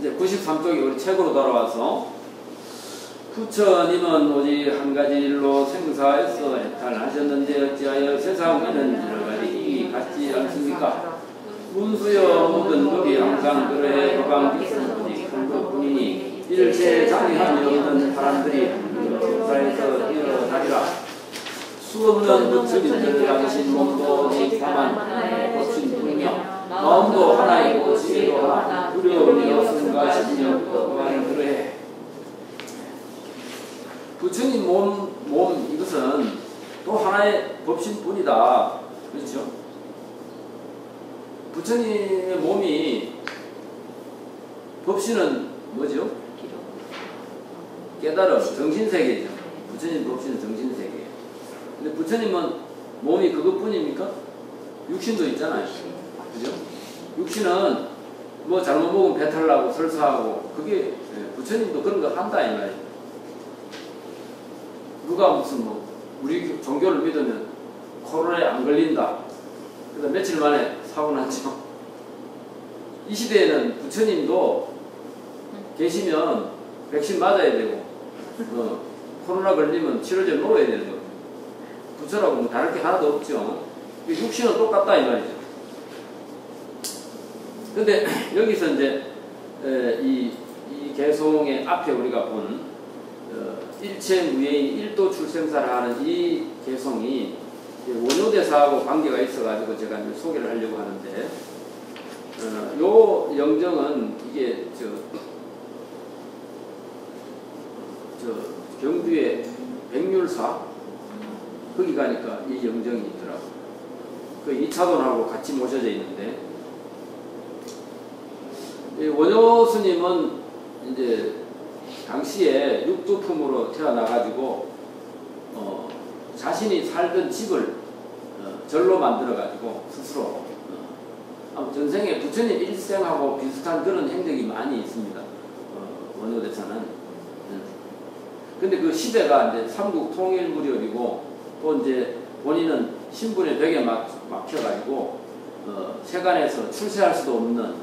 이제 93쪽이 우리 책으로 돌아와서 부처님은 오직 한 가지 일로 생사에서 해탈하셨는데 어찌하여 세상에는 여러 가지 이익이 같지 않습니까? 문수여 모든 법이 항상 그러해 허방비스는 분이 큰 것뿐이니 일체 장애함이 없는 사람들이 생사에서 일어나리라. 수없는 부처님들 당신 몸도 다만 법신 분이며 마음도 하나이고 지혜도 하나 두려움이 없음과 신념도 그만 그러해. 부처님 몸 이것은 또 하나의 법신뿐이다. 그렇죠? 부처님의 몸이 법신은 뭐죠? 깨달음, 정신세계죠. 부처님 법신은 정신세계. 근데 부처님은 몸이 그것뿐입니까? 육신도 있잖아요. 그죠? 육신은 뭐 잘못 먹으면 배탈 나고 설사하고 그게 부처님도 그런 거 한다 이 말이에요. 누가 무슨 뭐 우리 종교를 믿으면 코로나에 안 걸린다. 그래서 며칠 만에 사고 났죠. 이 시대에는 부처님도 계시면 백신 맞아야 되고 코로나 걸리면 치료제 놓아야 되는 거예요. 부처라고 뭐 다를 게 하나도 없죠. 육신은 똑같다 이 말이죠. 근데 여기서 이제 이 개송의 앞에 우리가 본 일체 무예인 일도 출생사를 하는 이 개송이 원효대사하고 관계가 있어가지고 제가 이제 소개를 하려고 하는데, 요 영정은 이게 경주의 백률사 거기 가니까 이 영정이 있더라고. 그 이차돈하고 같이 모셔져 있는데, 이 원효 스님은 이제 당시에 육두품으로 태어나가지고 자신이 살던 집을 절로 만들어가지고 스스로 전생에 부처님 일생하고 비슷한 그런 행적이 많이 있습니다. 원효대사는. 근데 그 시대가 이제 삼국 통일 무렵이고 또 이제 본인은 신분의 벽에 막혀가지고 세간에서 출세할 수도 없는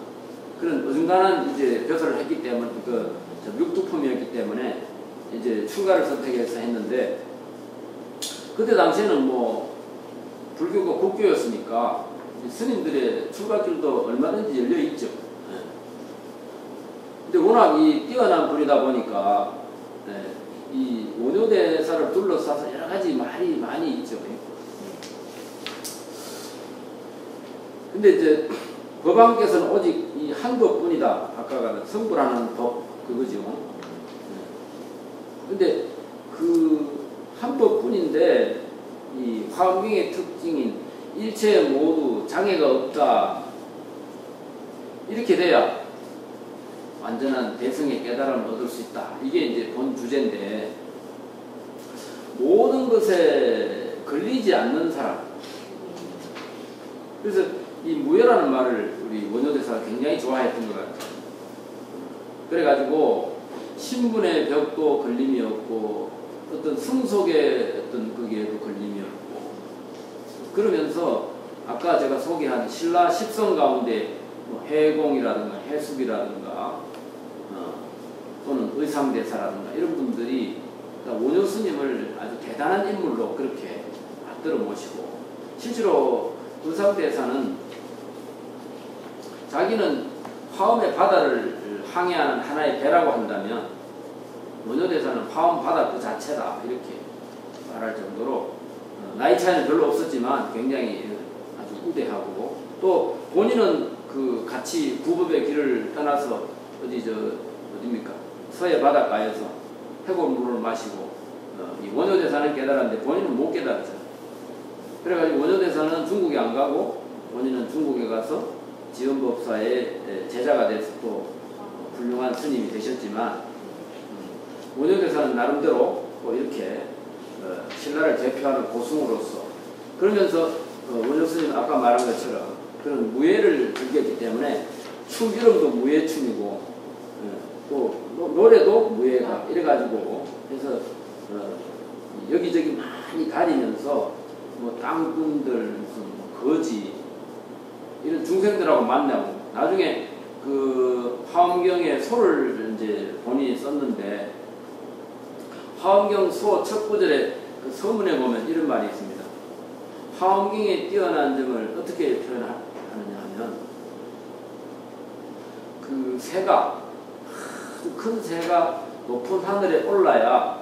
그런 어중간한 이제 벼슬을 했기 때문에 육두품이었기 때문에 이제 출가를 선택해서 했는데, 그때 당시에는 뭐 불교가 국교였으니까 스님들의 출가길도 얼마든지 열려 있죠. 근데 워낙 이 뛰어난 분이다 보니까 이 원효대사를 둘러싸서 여러 가지 말이 많이 있죠. 근데 이제 법왕께서는 오직 이 한 법뿐이다. 아까 성불하는 법 그거죠. 근데 그 한 법뿐인데 이 화엄경의 특징인 일체 모두 장애가 없다. 이렇게 돼야 완전한 대승의 깨달음을 얻을 수 있다. 이게 이제 본 주제인데, 모든 것에 걸리지 않는 사람. 그래서 이 무예라는 말을 우리 원효대사가 굉장히 좋아했던 것 같아요. 그래가지고 신분의 벽도 걸림이 없고 어떤 성속의 어떤 거기에도 걸림이 없고, 그러면서 아까 제가 소개한 신라 10성 가운데 뭐 해공이라든가 해숙이라든가 또는 의상대사라든가 이런 분들이 원효 스님을 아주 대단한 인물로 그렇게 받들어 모시고, 실제로 의상대사는 자기는 화엄의 바다를 항해하는 하나의 배라고 한다면 원효대사는 화엄 바다 그 자체다 이렇게 말할 정도로 나이 차이는 별로 없었지만 굉장히 아주 우대하고, 또 본인은 그 같이 구법의 길을 떠나서 어디입니까? 서해 바닷가에서 해골물을 마시고 이 원효대사는 깨달았는데 본인은 못 깨달았잖아요. 그래가지고 원효대사는 중국에 안 가고 본인은 중국에 가서 지연법사의 제자가 돼서 또 훌륭한 스님이 되셨지만, 원효대사는 나름대로 또 이렇게 신라를 대표하는 고승으로서 그러면서 원효 스님 아까 말한 것처럼 그런 무예를 즐겼기 때문에 춤 이름도 무예춤이고 또 노래도 무예가 이래가지고 해서 여기저기 많이 다니면서 뭐 땅꾼들 무슨 거지 이런 중생들하고 만나고, 나중에 그 화엄경에 소를 이제 본인이 썼는데 화엄경 소 첫 구절에 그 서문에 보면 이런 말이 있습니다. 화엄경의 뛰어난 점을 어떻게 표현하느냐 하면 그 새가 아주 큰 새가 높은 하늘에 올라야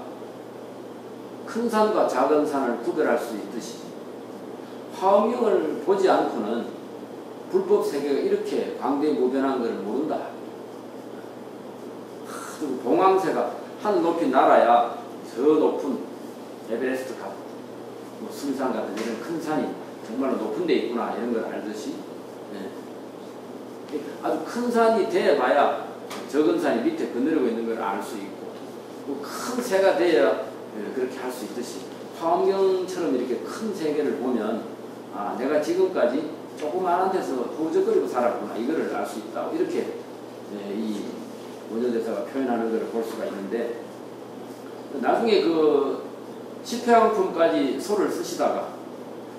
큰 산과 작은 산을 구별할 수 있듯이 화엄경을 보지 않고는 불법 세계가 이렇게 광대무변한 것을 모른다. 그리고 봉황새가 하늘 높이 날아야 저 높은 에베레스트 같은 뭐 승산 같은 이런 큰 산이 정말로 높은 데 있구나 이런 걸 알듯이 아주 큰 산이 돼봐야 적은 산이 밑에 거느리고 있는 걸 알 수 있고 큰 새가 돼야 그렇게 할 수 있듯이 화엄경처럼 이렇게 큰 세계를 보면 아 내가 지금까지 조그마한 데서 허우적거리고 살았구나 이거를 알 수 있다 이렇게 이 원효대사가 표현하는 것을 볼 수가 있는데 나중에 그 집회왕품까지 소를 쓰시다가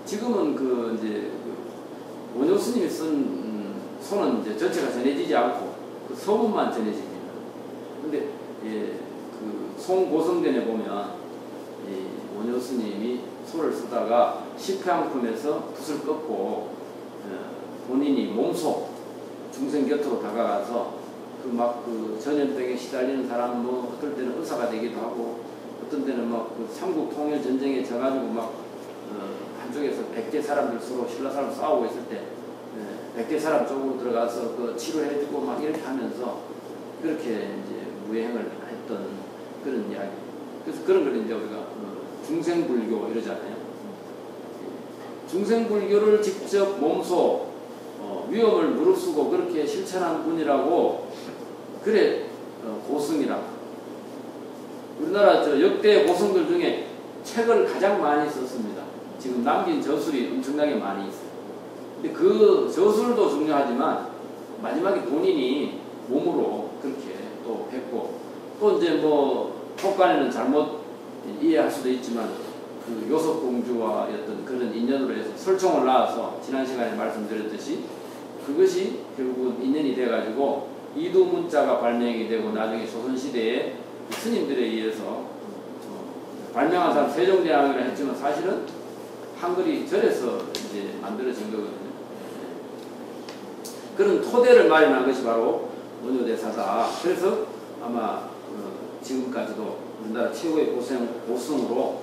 지금은 그 이제 그 원효 스님이 쓴 소는 이제 전체가 전해지지 않고 그 서문만 전해집니다. 근데 그 송고성전에 보면 이 원효 스님이 소를 쓰다가 집회왕품에서 붓을 꺾고 본인이 몸소 중생 곁으로 다가가서 그 막 그 전염병에 시달리는 사람 뭐 어떨 때는 의사가 되기도 하고 어떤 때는 막 그 삼국 통일 전쟁에 져가지고 막 한쪽에서 100대 사람들 서로 신라 사람 싸우고 있을 때 100대 사람 쪽으로 들어가서 그 치료해주고 막 이렇게 하면서 그렇게 이제 무행을 했던 그런 이야기. 그래서 그런 걸 이제 우리가 중생불교 이러잖아요. 중생불교를 직접 몸소 위험을 무릅쓰고 그렇게 실천한 분이라고 그래 고승이라고. 우리나라 저 역대 고승들 중에 책을 가장 많이 썼습니다. 지금 남긴 저술이 엄청나게 많이 있어요. 근데 그 저술도 중요하지만 마지막에 본인이 몸으로 그렇게 또 했고 또 이제 뭐 혹간에는 잘못 이해할 수도 있지만 그 요섭공주와 어떤 그런 인연으로 해서 설총을 낳아서 지난 시간에 말씀드렸듯이 그것이 결국은 인연이 돼가지고 이두문자가 발명이 되고 나중에 조선시대에 스님들에 의해서 발명한 사람 세종대왕이라 했지만 사실은 한글이 절에서 이제 만들어진 거거든요. 그런 토대를 마련한 것이 바로 원효대사다. 그래서 아마 지금까지도 우리나라 최고의 고승으로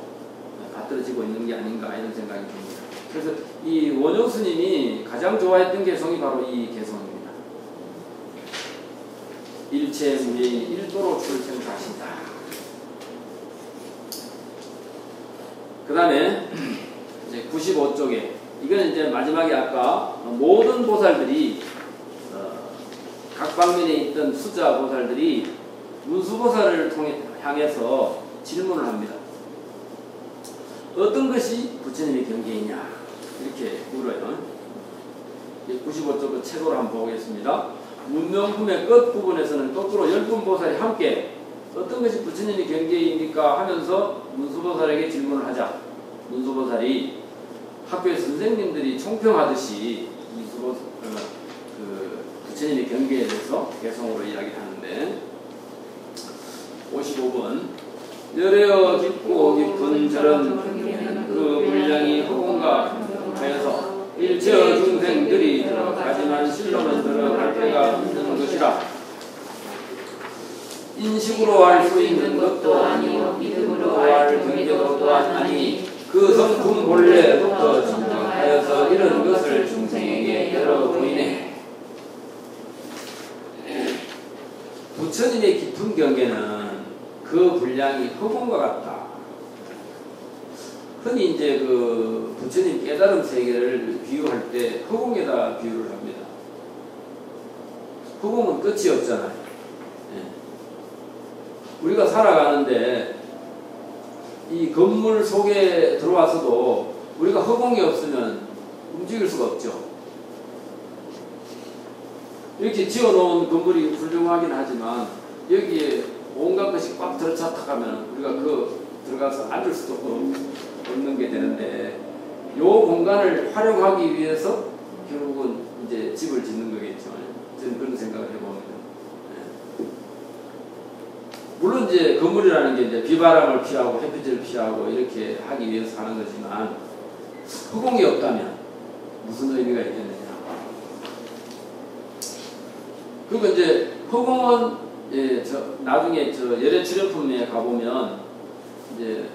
받들어지고 있는 게 아닌가 이런 생각이 듭니다. 그래서 이 원효 스님이 가장 좋아했던 개성이 바로 이 개성입니다. 일체무예인 일도로 출생하신다. 그 다음에 이제 95쪽에 이거는 이제 마지막에 아까 모든 보살들이 각 방면에 있던 수자 보살들이 문수보살을 향해서 질문을 합니다. 어떤 것이 부처님의 경계이냐 이렇게 물어요. 95쪽 채도를 한번 보겠습니다. 문명품의 끝부분에서는 거꾸로 10분 보살이 함께 어떤 것이 부처님의 경계입니까 하면서 문수보살에게 질문을 하자 문수보살이 학교의 선생님들이 총평하듯이 부처님의 경계에 대해서 개성으로 이야기하는데 55번 열애어 깊고 깊은 저런 그 분량이 허공과 하여서 일체의 중생들이 들어가지만 실로는 들어갈 데가 없는 것이라. 인식으로 알 수 있는 것도 아니요 믿음으로 알 경계도 또한 아니니 그 성품 본래부터 진정하여서 이런 것을 중생에게 열어 보이네. 부처님의 깊은 경계는 그 분량이 허공과 같다. 흔히 이제 그 부처님 깨달음 세계를 비유할 때 허공에다 비유를 합니다. 허공은 끝이 없잖아요. 우리가 살아가는데 이 건물 속에 들어와서도 우리가 허공이 없으면 움직일 수가 없죠. 이렇게 지어놓은 건물이 훌륭하긴 하지만 여기에 온갖 것이 꽉 들어찼다가면 우리가 그 들어가서 앉을 수도 없는 게 되는데 이 공간을 활용하기 위해서 결국은 이제 집을 짓는 거겠죠. 저는 그런 생각을 해봅니다. 예. 물론 이제 건물이라는 게 이제 비바람을 피하고 햇빛을 피하고 이렇게 하기 위해서 하는 거지만 허공이 없다면 무슨 의미가 있겠느냐. 그리고 이제 허공은 예, 나중에 열애 출연품에 가보면 이제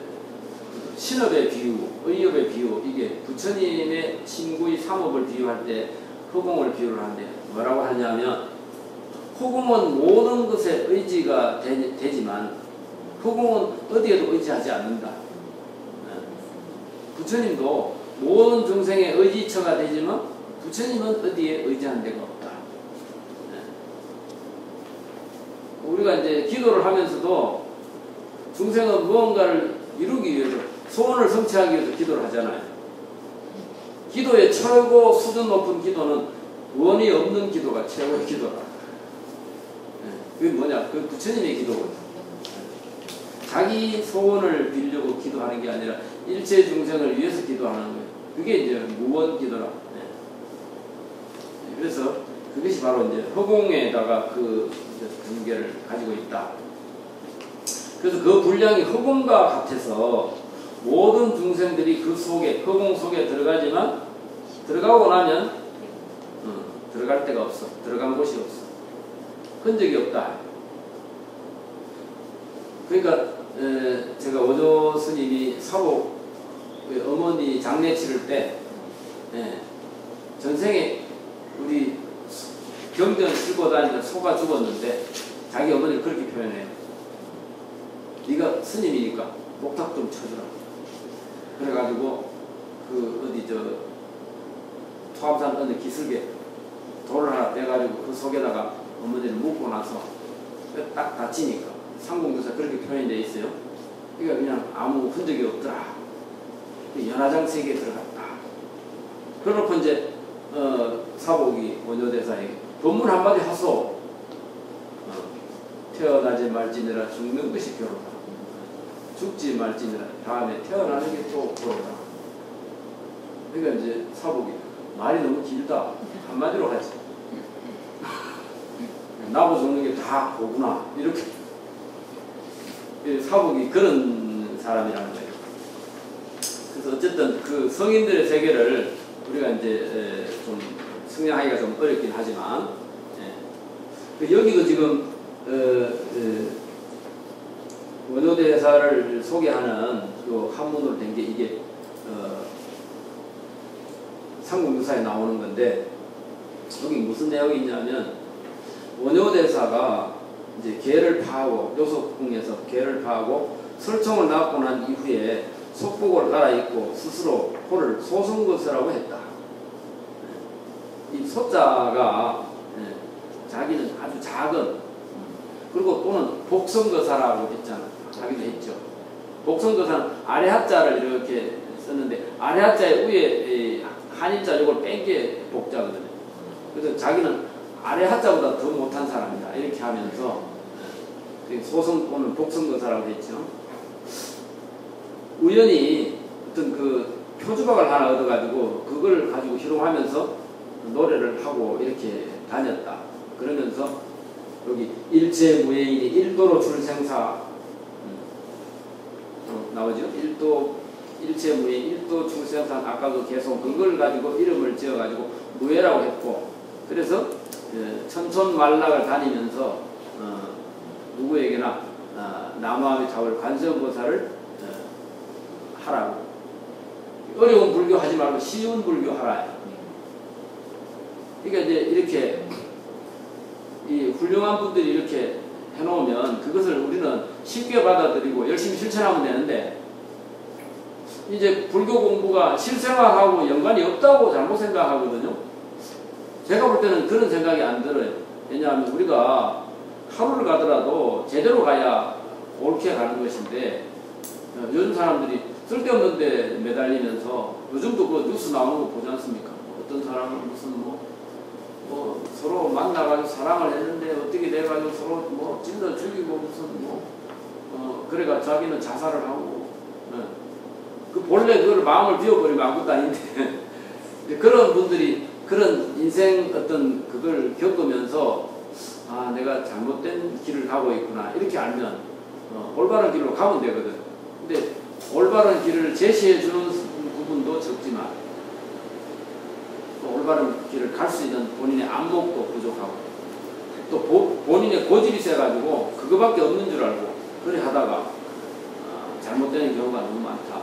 신업의 비유, 의업의 비유, 이게 부처님의 신구의 삼업을 비유할 때 허공을 비유를 하는데 뭐라고 하냐면 허공은 모든 것에 의지가 되지만 허공은 어디에도 의지하지 않는다. 부처님도 모든 중생의 의지처가 되지만 부처님은 어디에 의지하는 데가 없다. 우리가 이제 기도를 하면서도 중생은 무언가를 이루기 위해서 소원을 성취하기 위해서 기도를 하잖아요. 기도의 최고 수준 높은 기도는 원이 없는 기도가 최고의 기도다. 그게 뭐냐? 그 부처님의 기도거든. 자기 소원을 빌려고 기도하는 게 아니라 일체 중생을 위해서 기도하는 거예요. 그게 이제 무원 기도라. 그래서 그것이 바로 이제 허공에다가 그 경계를 가지고 있다. 그래서 그 분량이 허공과 같아서 모든 중생들이 그 속에, 허공 속에 들어가지만 들어가고 나면 들어갈 데가 없어. 들어간 곳이 없어. 흔적이 없다. 그러니까 제가 오조 스님이 사복 어머니 장례 치를 때 전생에 우리 경전 싣고 다니던 소가 죽었는데 자기 어머니를 그렇게 표현해요. 네가 스님이니까 목탁 좀 쳐주라. 그래가지고 그 어디 토암산 어느 기슭에 돌을 하나 떼가지고 그 속에다가 어머니를 묻고 나서 딱 다치니까 상공교사 그렇게 표현이 되어 있어요. 그러니까 그냥 아무 흔적이 없더라. 연화장 세계에 들어갔다. 그래놓고 이제 사복이 원효대사에게 법문 한마디 하소. 태어나지 말지니라 죽는 것이 괴로다. 죽지 말지니라 다음에 태어나는 게 또 괴로다. 그러니까 이제 사복이 말이 너무 길다. 한마디로 하지. 나고 죽는 게 다 보구나. 이렇게 사복이 그런 사람이라는 거예요. 그래서 어쨌든 그 성인들의 세계를 우리가 이제 좀 승량하기가 좀 어렵긴 하지만 여기도 지금 원효대사를 소개하는 그 한문으로 된 게 이게 삼국유사에 나오는 건데 여기 무슨 내용이 있냐면 원효대사가 이제 개를 파하고 요속궁에서 개를 파하고 설총을 낳고 난 이후에 속복을 갈아입고 스스로 코를 소승거사라고 했다. 이 소자가 자기는 아주 작은 그리고 또는 복성거사라고 했잖아. 자기도 했죠. 복성거사는 아래 하자를 이렇게 썼는데 아래 하자의 위에 한일자 이걸 뺀 게 복자거든요. 그래서 자기는 아래 하자보다 더 못한 사람이다. 이렇게 하면서 소성 또는 복성거사라고 했죠. 우연히 어떤 그 표주박을 하나 얻어가지고 그걸 가지고 희롱하면서 노래를 하고 이렇게 다녔다. 그러면서 여기 일체무예인이 일도로 출생사 나오죠. 일체무예인 일도 출생사 아까도 계속 그걸 가지고 이름을 지어가지고 무예라고 했고 그래서 천촌만락을 다니면서 누구에게나 남아미 타월 관세음보살을 하라고. 어려운 불교 하지 말고 쉬운 불교 하라. 그러니까 이제 이렇게 이 훌륭한 분들이 이렇게 해놓으면 그것을 우리는 쉽게 받아들이고 열심히 실천하면 되는데 이제 불교 공부가 실생활하고 연관이 없다고 잘못 생각하거든요. 제가 볼 때는 그런 생각이 안 들어요. 왜냐하면 우리가 하루를 가더라도 제대로 가야 옳게 가는 것인데 요즘 사람들이 쓸데없는 데 매달리면서 요즘도 그 뉴스 나오는 거 보지 않습니까? 어떤 사람은 무슨 뭐 서로 만나가지고 사랑을 했는데 어떻게 돼가지고 서로 뭐 찔러 죽이고 무슨 그래가 자기는 자살을 하고 그 본래 그걸 마음을 비워버리면 아무것도 아닌데 그런 분들이 그런 인생 어떤 그걸 겪으면서 아, 내가 잘못된 길을 가고 있구나 이렇게 알면 올바른 길로 가면 되거든. 근데 올바른 길을 제시해 주는 부분도 적지만 또 올바른 길을 갈 수 있는 본인의 안목도 부족하고 또 본인의 고집이 세가지고 그거밖에 없는 줄 알고 그래 하다가 잘못되는 경우가 너무 많다.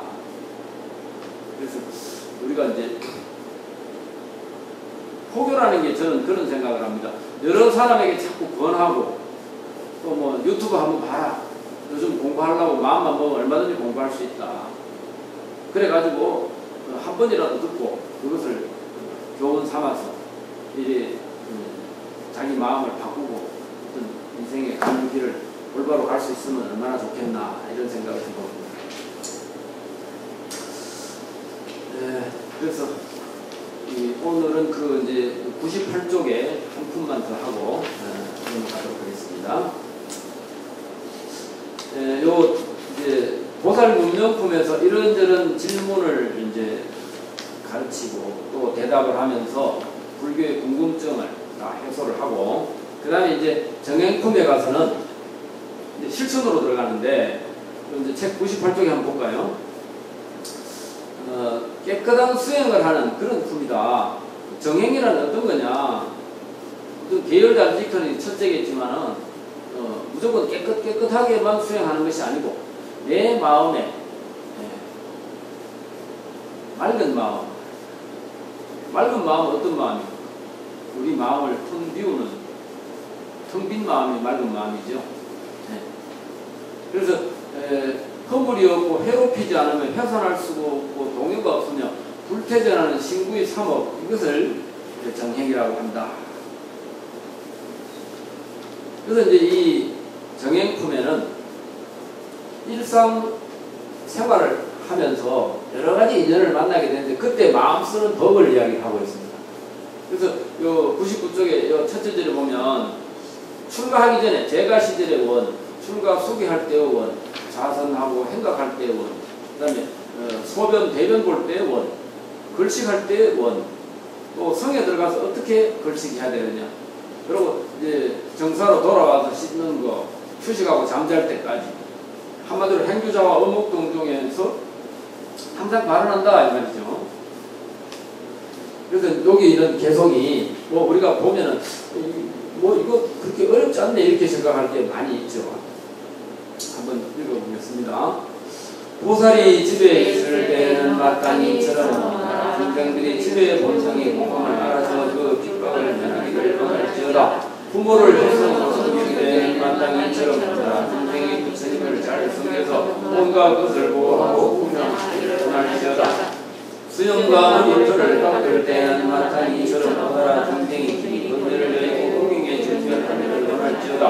그래서 우리가 이제 포교라는 게 저는 그런 생각을 합니다. 여러 사람에게 자꾸 권하고 또 뭐 유튜브 한번 봐라. 요즘 공부하려고 마음만 먹으면 얼마든지 공부할 수 있다. 그래가지고 한 번이라도 듣고 그것을 교훈 삼아서 이제 자기 마음을 바꾸고 어떤 인생의 가는 길을 올바로 갈 수 있으면 얼마나 좋겠나 이런 생각을 해봅니다. 그래서 오늘은 그 이제 98쪽에 한 푼만 더 하고 넘어가도록 하겠습니다. 요 이제 보살 문명품에서 이런저런 질문을 이제 가르치고 또 대답을 하면서 불교의 궁금증을 다 해소를 하고 그 다음에 이제 정행품에 가서는 이제 실천으로 들어가는데 이제 책 98쪽에 한번 볼까요? 깨끗한 수행을 하는 그런 품이다. 정행이란 어떤 거냐? 어떤 계열 잘 지키는 첫째겠지만은 무조건 깨끗하게만 수행하는 것이 아니고 내 마음에 맑은 마음은 어떤 마음입니까? 우리 마음을 텅 비우는 텅 빈 마음이 맑은 마음이죠. 그래서 허물이 없고 해롭히지 않으면 훼손할 수가 없고 동요가 없으며 불태전하는 신구의 삼업 이것을 정행이라고 한다. 그래서 이제 이 정행품에는 일상 생활을 하면서 여러 가지 인연을 만나게 되는데 그때 마음 쓰는 법을 이야기하고 있습니다. 그래서 요 99쪽에 요 첫째 절에 보면 출가하기 전에 제가 시절의 원, 출가 수기할 때의 원, 자선하고 행각할 때의 원, 그 다음에 소변, 대변 볼 때의 원, 걸식할 때의 원, 또 성에 들어가서 어떻게 걸식해야 되느냐, 그리고 이제 정사로 돌아와서 씻는 거, 휴식하고 잠잘 때까지 한마디로 행주자와 어묵동중에서 항상 발언한다 이 말이죠. 그래서 여기 이런 개성이 뭐 우리가 보면은 뭐 이거 그렇게 어렵지 않네 이렇게 생각할 게 많이 있죠. 한번 읽어보겠습니다. 보살이 집에 있을 때는 마땅히처럼 중생들이 집의 본성이 공범을 알아서 그 핍박을 면하기를 원할지어다. 부모를 해서 섬길 때는 마땅히처럼 중생이 부처님을 잘 섬겨서 온갖 것을 보호하고 구명하기를 원할지어다. 수영과 인터를 깎을 때는 마땅히처럼 오너라 중생이 길이 은혜를 여의고 공경에 질투하기를 원할지어다.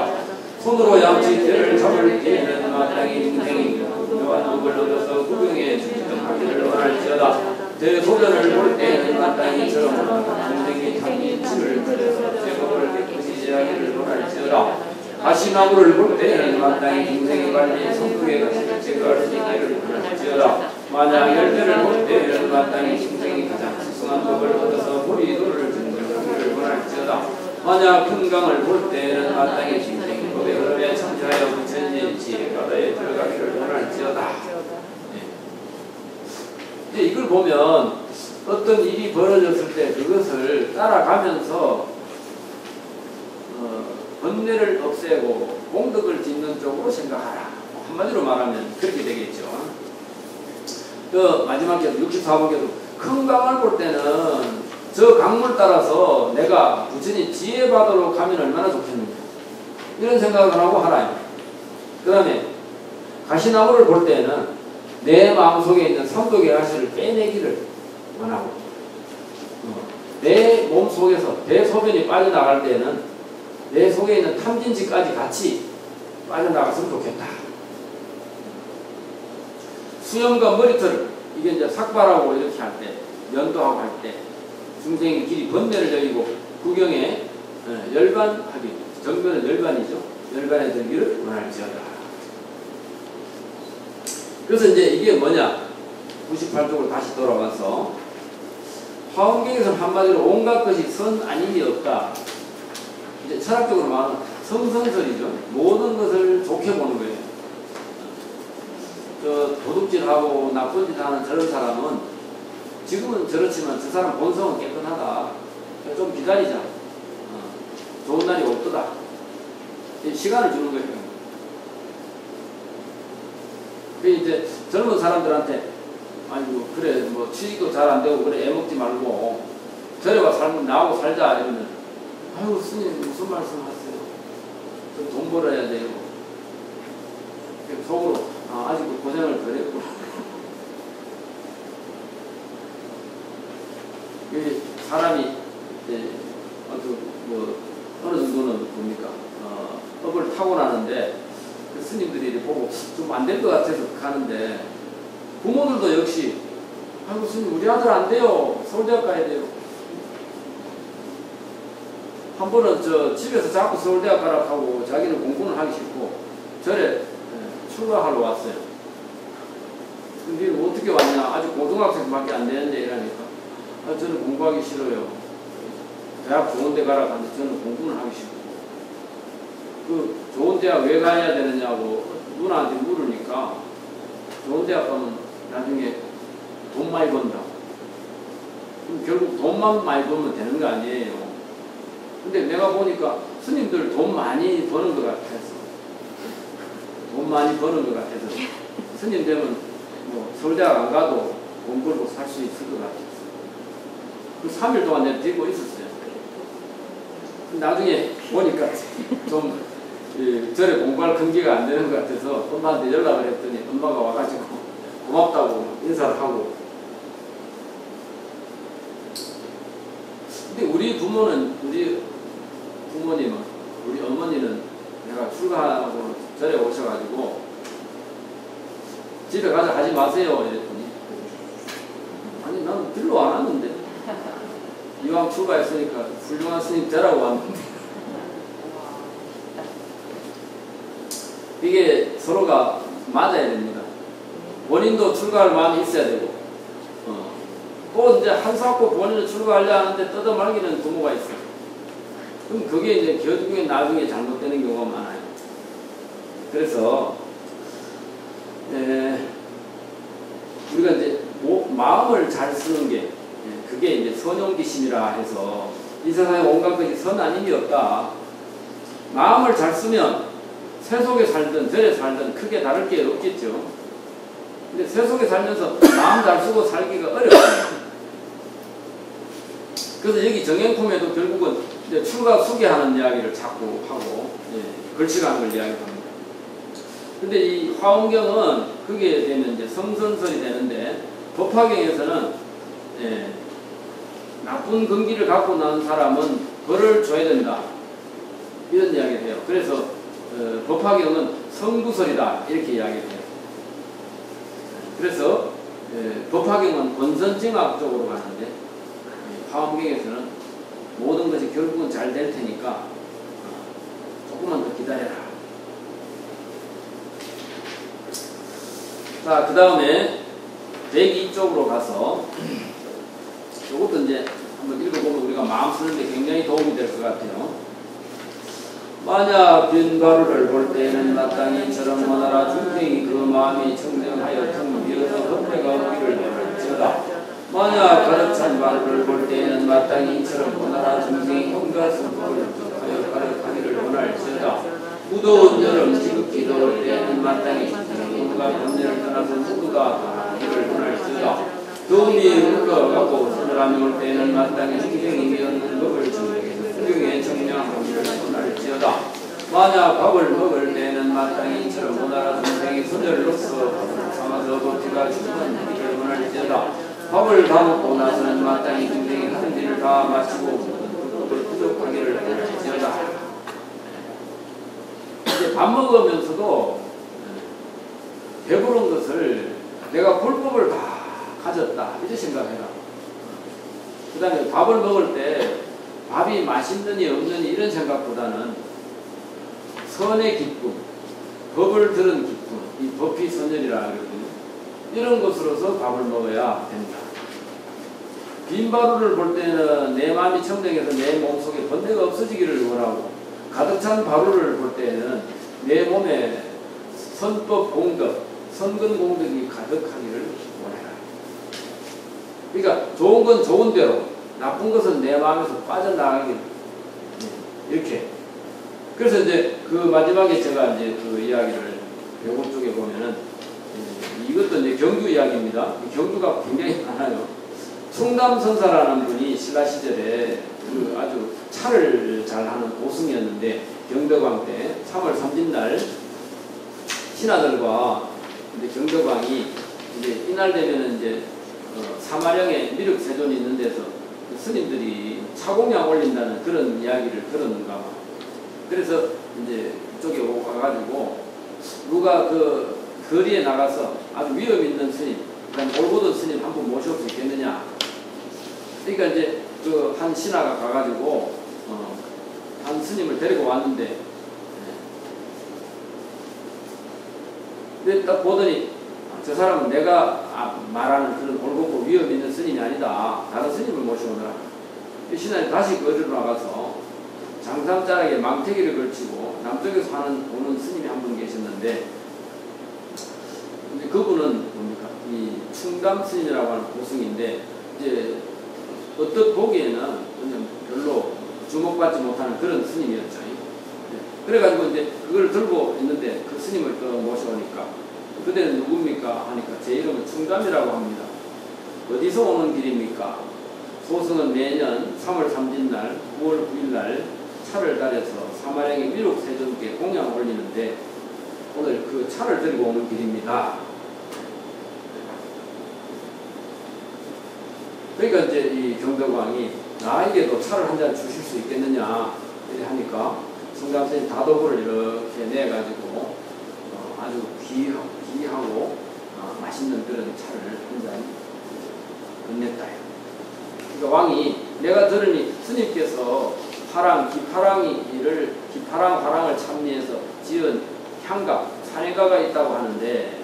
손으로 양치대를 잡을 때에는 마땅히 중생이 묘한 법을 얻어서 구경에 질투하기를 원할지어다. 대소변을 볼 때에는 마땅히처럼 중생이 탐이 침을 들여서 제법을 깨끗이 제하기를 원할지어다. 가시나무를 볼 때에는 마땅히 중생이 관리 성격의 가시를 제거할 수 있기를 원할지어다. 만약 열대를 볼 때에는 마땅히 중생이 가장 수승한 법을 얻어서 보리도를 증정하기를 원할지어다. 만약 금강을 볼 때에는 마땅히 중생이 법의 흐름에 참조하여 부처님의 지혜 바다에 들어가기를 원할지어다. 이제 이걸 보면 어떤 일이 벌어졌을 때 그것을 따라가면서 번뇌를 없애고 공덕을 짓는 쪽으로 생각하라. 한마디로 말하면 그렇게 되겠죠. 그 마지막에 64번에도 큰 강을 볼 때는 저 강물 따라서 내가 부처님 지혜바다로 가면 얼마나 좋겠는가 이런 생각을 하고 하라. 그 다음에 가시나무를 볼 때는 내 마음속에 있는 삼독의 가시를 빼내기를 원하고 내 몸속에서 대소변이 빠져나갈 때는 내 속에 있는 탐진치까지 같이 빠져나갔으면 좋겠다. 수염과 머리털 이게 이제 삭발하고 이렇게 할 때 면도하고 할 때 중생의 길이 번뇌를 여의고 구경에 열반하기 정변은 열반이죠. 열반에 들기를 원할지어다. 그래서 이제 이게 뭐냐 98쪽으로 다시 돌아와서 화엄경에서는 한마디로 온갖 것이 선 아님이 없다. 이제 철학적으로 말하면 성선설이죠. 모든 것을 좋게 보는 거예요. 저 도둑질하고 나쁜 짓 하는 저런 사람은 지금은 저렇지만 저 사람 본성은 깨끗하다. 좀 기다리자. 좋은 날이 올 거다. 시간을 주는 거예요. 이제 젊은 사람들한테 아이고 그래 뭐 취직도 잘 안 되고 그래 애먹지 말고 저래가 살면 나하고 살자 이러면 아이고 스님 무슨 말씀 하세요? 좀 돈 벌어야 돼요. 속으로 아직도 고생을 덜 했구나. 사람이 이제 뭐 어느 정도는 뭡니까 업을 타고나는데 그 스님들이 보고 좀 안 될 것 같아서 가는데 부모들도 역시 아이고 스님 우리 아들 안 돼요. 서울대학 가야 돼요. 한 번은 저 집에서 자꾸 서울대학 가라고 하고 자기는 공부는 하기 싫고 절에 출가하러 왔어요. 근데 어떻게 왔냐? 아직 고등학생밖에 안 되는데 이러니까 저는 공부하기 싫어요. 대학 좋은 데 가라고 하는데 저는 공부는 하기 싫고 그 좋은 대학 왜 가야 되느냐고 누나한테 물으니까 좋은 대학 가면 나중에 돈 많이 번다고. 그럼 결국 돈만 많이 벌면 되는 거 아니에요. 근데 내가 보니까 스님들 돈 많이 버는 것 같아서 돈 많이 버는 것 같아서 스님 되면 뭐 서울대학 안 가도 돈 벌고 살 수 있을 것 같아서 그 3일 동안 내가 들고 있었어요. 나중에 보니까 좀 절에 공부할 근기가 안 되는 것 같아서 엄마한테 연락을 했더니 엄마가 와가지고 고맙다고 인사를 하고. 근데 우리 부모님은 우리 어머니는 내가 출가하고 절에 오셔가지고 집에 가자 하지 마세요 이랬더니 아니 나는 들러 안 왔는데 이왕 출가했으니까 훌륭한 스님 되라고 왔는데 이게 서로가 맞아야 됩니다. 본인도 출가할 마음이 있어야 되고 또 이제 한사코 본인은 출가하려 하는데 뜯어말기는 부모가 있어요. 그럼 그게 이제 결국에 나중에 잘못되는 경우가 많아요. 그래서 우리가 이제 마음을 잘 쓰는 게 그게 이제 선용기심이라 해서 이 세상에 온갖 것이 선 아님이 없다. 마음을 잘 쓰면 세속에 살든 절에 살든 크게 다를 게 없겠죠. 근데 세속에 살면서 마음 잘 쓰고 살기가 어려워요. 그래서 여기 정행품에도 결국은 이제 출가 수계하는 이야기를 자꾸 하고 걸치가는 걸 이야기합니다. 근데 이 화엄경은 그게 되면 이제 성선설이 되는데 법화경에서는 나쁜 근기를 갖고 난 사람은 벌을 줘야 된다 이런 이야기를 해요. 그래서 법화경은 성구설이다 이렇게 이야기를 해요. 그래서 법화경은 권선징악 쪽으로 가는데 화엄경에서는 모든 것이 결국은 잘 될 테니까 조금만 더 기다려라. 자, 그 다음에 102쪽으로 가서 이것도 이제 한번 읽어보면 우리가 마음 쓰는데 굉장히 도움이 될 것 같아요. 만약 빈가루를 볼 때에는 마땅히 저런 모나라 중생이 그 마음이 청정하여 텅 비어서 헛되가 없기를 바랄지어다. 만약 가득찬 가루를 볼 때에는 마땅히 이처럼 모나라 중생이 온갖 성품을 하여 가득하기를 원할지어다. 무더운 여름 지극히 더울 때에는 마땅히 온갖 번뇌를 떠나서 모두가 하기를 원할지어다. 더움이 물러가고 서늘함이 올 때에는 마땅히 중생이 미었는 법을 정령해서 수령에 정량하기를 원할지어다. 만약 밥을 먹을 때에는 마땅히 이처럼 모나라 중생이 소멸로서 밥을 삼아서 도티가 죽은 원할지어다. 밥을 다 먹고 나서는 마땅히 중생이 하는 일을 다 마치고 그것을 부족하기를 원할지어다. 이제 밥 먹으면서도 배부른 것을 내가 불법을 다 가졌다 이렇게 생각해라. 그 다음에 밥을 먹을 때 밥이 맛있느니 없느니 이런 생각보다는 선의 기쁨, 법을 들은 기쁨, 이 법희선열이라 그러거든요. 이런 것으로서 밥을 먹어야 된다. 빈 바루를 볼 때는 내 마음이 청정해서 내 몸속에 번뇌가 없어지기를 원하고, 가득 찬 바루를 볼 때는 내 몸에 선법 공덕, 선근 공덕이 가득하기를 원해라. 그러니까 좋은 건 좋은 대로, 나쁜 것은 내 마음에서 빠져나가길, 이렇게. 그래서 이제 그 마지막에 제가 이제 그 이야기를 배운 쪽에 보면은, 이것도 이제 경주 이야기입니다. 경주가 굉장히 많아요. 충담선사라는 분이 신라 시절에 그 아주 차를 잘하는 고승이었는데, 경덕왕 때 3월 3일 신하들과 이제 경덕왕이 이제 이날 되면은 이제 사마령에 미륵세존이 있는 데서 스님들이 차공양 올린다는 그런 이야기를 들었는가 봐. 그래서 이제 이쪽에 와가지고 누가 그 거리에 나가서 아주 위험 있는 스님, 그러니까 올보던 스님 한 분 모셔올 수 있겠느냐. 그러니까 이제 그 한 신하가 가가지고 한 스님을 데리고 왔는데, 근데 딱 보더니 저 사람은 내가 말하는 그런 올곧고 위험 있는 스님이 아니다. 다른 스님을 모셔오느라. 신하님 다시 거리로 나가서 장삼자락에 망태기를 걸치고 남쪽에서 오는 스님이 한 분 계셨는데, 근데 그분은 뭡니까? 이 충담 스님이라고 하는 고승인데, 이제 어떻게 보기에는 그냥 별로 주목받지 못하는 그런 스님이었죠. 그래가지고 이제 그걸 들고 있는데 그 스님을 또 모셔오니까, 그대는 누굽니까? 하니까 제 이름은 충담이라고 합니다. 어디서 오는 길입니까? 소승은 매년 3월 3일날 9월 9일날 차를 달여서 사마령의 미륵세존께 공양을 올리는데 오늘 그 차를 들고 오는 길입니다. 그러니까 이제 이 경덕왕이 나에게도 차를 한 잔 주실 수 있겠느냐 이렇게 하니까 성감선생님 다도구를 이렇게 내가지고 아주 귀하고 맛있는 그런 차를 한 잔 건넸다. 그러니까 왕이 내가 들으니 스님께서 화랑을 참미해서 지은 향가, 산행가가 있다고 하는데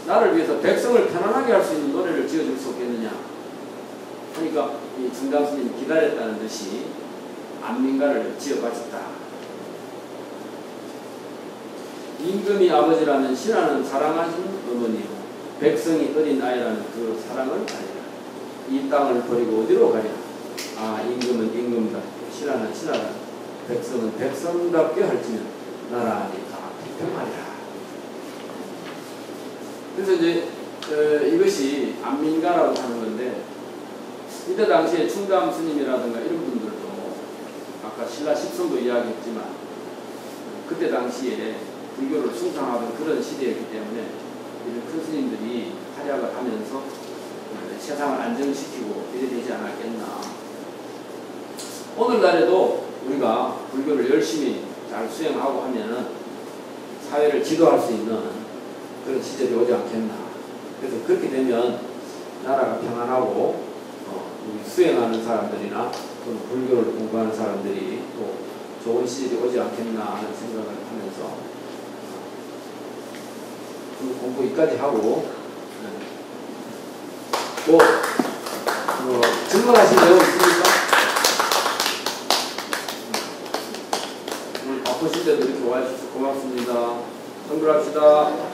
나를 위해서 백성을 편안하게 할 수 있는 노래를 지어줄 수 없겠느냐 하니까 이 충담스님이 기다렸다는 듯이 안민가를 지어바쳤다. 임금이 아버지라면 신하는 사랑하신 어머니요 백성이 어린 아이라는 그 사랑을 알리라. 이 땅을 버리고 어디로 가랴. 임금은 임금답게, 신하는 신하라, 백성은 백성답게 할지는 나라 안이 다 평하리라. 그래서 이제 이것이 안민가라고 하는 건데, 이때 당시에 충담 스님이라든가 이런 분들도 아까 신라 십성도 이야기했지만 그때 당시에 불교를 숭상하던 그런 시대였기 때문에 이런 큰 스님들이 활약을 하면서 세상을 안정시키고 이래 되지 않았겠나. 오늘날에도 우리가 불교를 열심히 잘 수행하고 하면은 사회를 지도할 수 있는 그런 시절이 오지 않겠나. 그래서 그렇게 되면 나라가 평안하고 수행하는 사람들이나 또 불교를 공부하는 사람들이 또 좋은 시절이 오지 않겠나 하는 생각을 하면서 공부 여기까지 하고 질문하신 내용 있습니까? 오늘 바쁘신데도 이렇게 와주셔서 고맙습니다. 정글합시다.